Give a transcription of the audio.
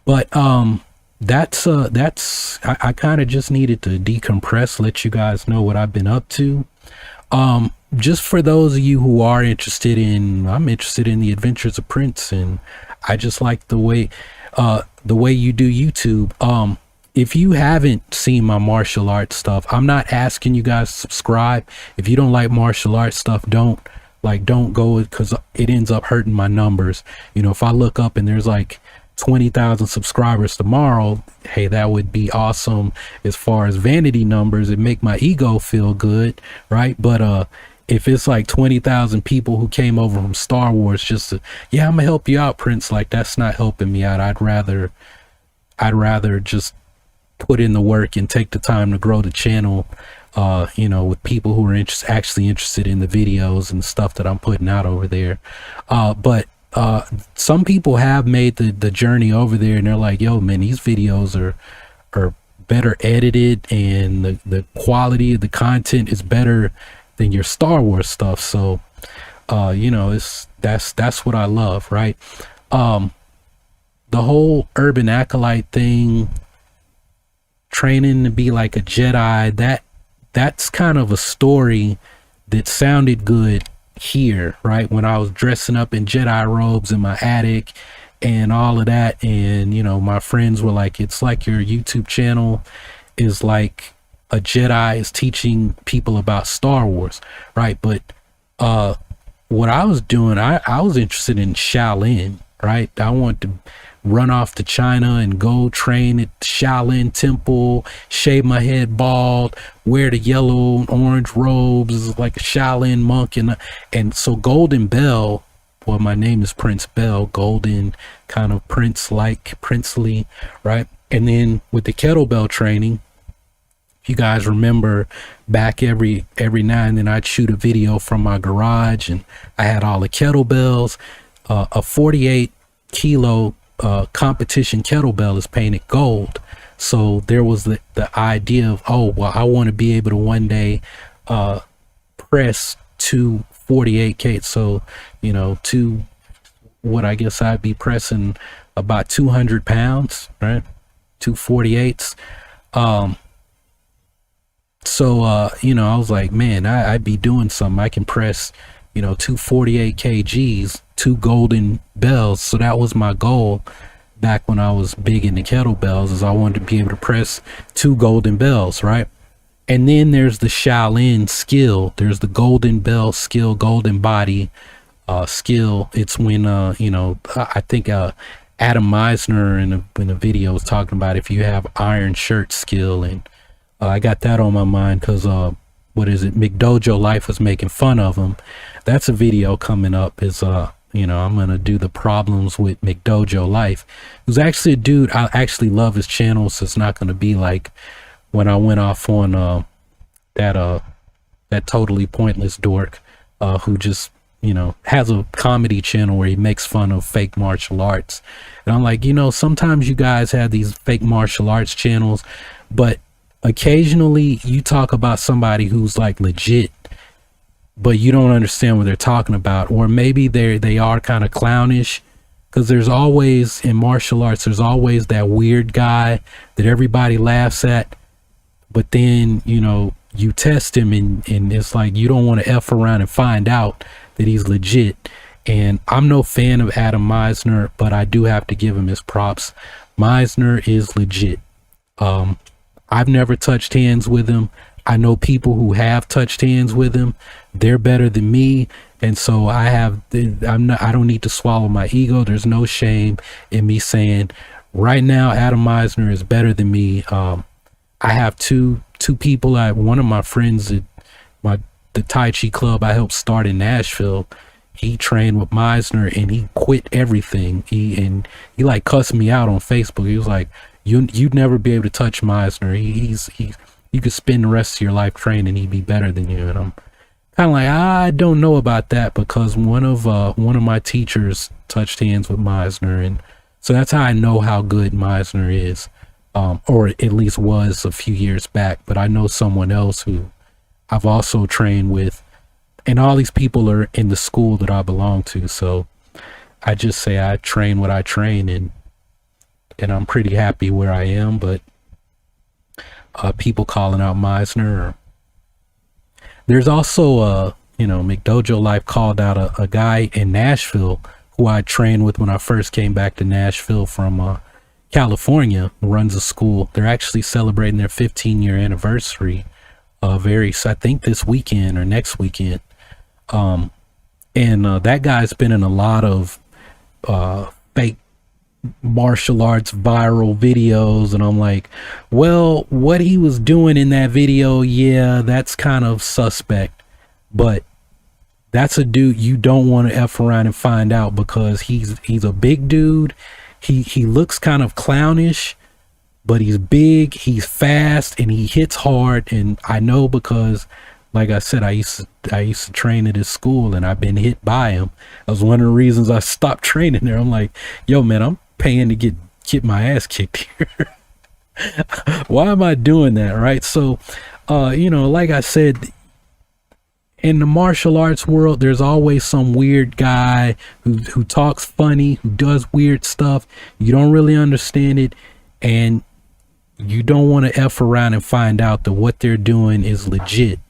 But I kind of just needed to decompress, let you guys know what I've been up to. Just for those of you who are interested in, I'm interested in the adventures of Prince, and I just like the way you do YouTube. If you haven't seen my martial arts stuff, I'm not asking you guys to subscribe. If you don't like martial arts stuff, don't go, because it ends up hurting my numbers. You know, if I look up and there's like 20,000 subscribers tomorrow, hey, that would be awesome as far as vanity numbers. It make my ego feel good, right? But if it's like 20,000 people who came over from Star Wars just to, yeah, I'm gonna help you out, Prince, like that's not helping me out. I'd rather just put in the work and take the time to grow the channel, you know, with people who are actually interested in the videos and stuff that I'm putting out over there. But some people have made the journey over there, and they're like, yo man, these videos are better edited, and the quality of the content is better than your Star Wars stuff. So you know, that's what I love, right? The whole urban acolyte thing, training to be like a Jedi, that's kind of a story that sounded good here, right? When I was dressing up in Jedi robes in my attic and all of that, and you know, my friends were like, it's like your YouTube channel is like a Jedi is teaching people about Star Wars, right? But what I was doing, I was interested in Shaolin, right? I wanted to run off to China and go train at the Shaolin temple, shave my head bald, wear the yellow and orange robes like a Shaolin monk. And so Golden Bell, well, my name is Prince Bell, golden, kind of prince-like, princely, right? And then with the kettlebell training, you guys remember back every now and then I'd shoot a video from my garage, and I had all the kettlebells. A 48 kilo competition kettlebell is painted gold. So there was the idea of, oh well, I want to be able to one day press 248K. So you know, what I guess I'd be pressing about 200 pounds, right? 248s. So you know, I was like, man, I'd be doing something. I can press, you know, 248 kgs, 2 golden bells. So that was my goal back when I was big into kettlebells, is I wanted to be able to press 2 golden bells, right? And then there's the Shaolin skill. There's the golden bell skill, golden body skill. It's when you know, I think Adam Meisner in a video was talking about if you have iron shirt skill, and I got that on my mind because what is it, McDojo Life was making fun of him. That's a video coming up, is you know, I'm gonna do the problems with McDojo Life. Who's actually a dude, I actually love his channel, so it's not gonna be like when I went off on that totally pointless dork who just, you know, has a comedy channel where he makes fun of fake martial arts. And I'm like, you know, sometimes you guys have these fake martial arts channels, but occasionally you talk about somebody who's like legit, but you don't understand what they're talking about, or maybe they are kind of clownish, because there's always, in martial arts, there's always that weird guy that everybody laughs at, but then, you know, you test him and it's like you don't want to F around and find out that he's legit. And I'm no fan of Adam Meisner, but I do have to give him his props. Meisner is legit. I've never touched hands with him. I know people who have touched hands with him. They're better than me. And so I don't need to swallow my ego. There's no shame in me saying right now, Adam Meisner is better than me. I have two people. One of my friends at the Tai Chi club I helped start in Nashville, he trained with Meisner and he quit everything. He like cussed me out on Facebook. He was like, you'd never be able to touch Meisner. You could spend the rest of your life training, he'd be better than you. And I'm kind of like, I don't know about that, because one of my teachers touched hands with Meisner, and so that's how I know how good Meisner is, or at least was a few years back. But I know someone else who I've also trained with, and all these people are in the school that I belong to. So I just say I train what I train, and and I'm pretty happy where I am. But people calling out Meisner. There's also McDojo Life called out a guy in Nashville who I trained with when I first came back to Nashville from California, runs a school. They're actually celebrating their 15-year anniversary I think this weekend or next weekend. And that guy's been in a lot of fake martial arts viral videos, and I'm like, well, what he was doing in that video, yeah, that's kind of suspect, but that's a dude you don't want to F around and find out, because he's a big dude. He looks kind of clownish, but he's big, he's fast, and he hits hard. And I know, because like I said, I used to train at his school, and I've been hit by him. That was one of the reasons I stopped training there. I'm like, yo man, I'm paying to get my ass kicked here. Why am I doing that, right? So like I said, in the martial arts world, there's always some weird guy who talks funny, who does weird stuff. You don't really understand it, and you don't want to F around and find out that what they're doing is legit,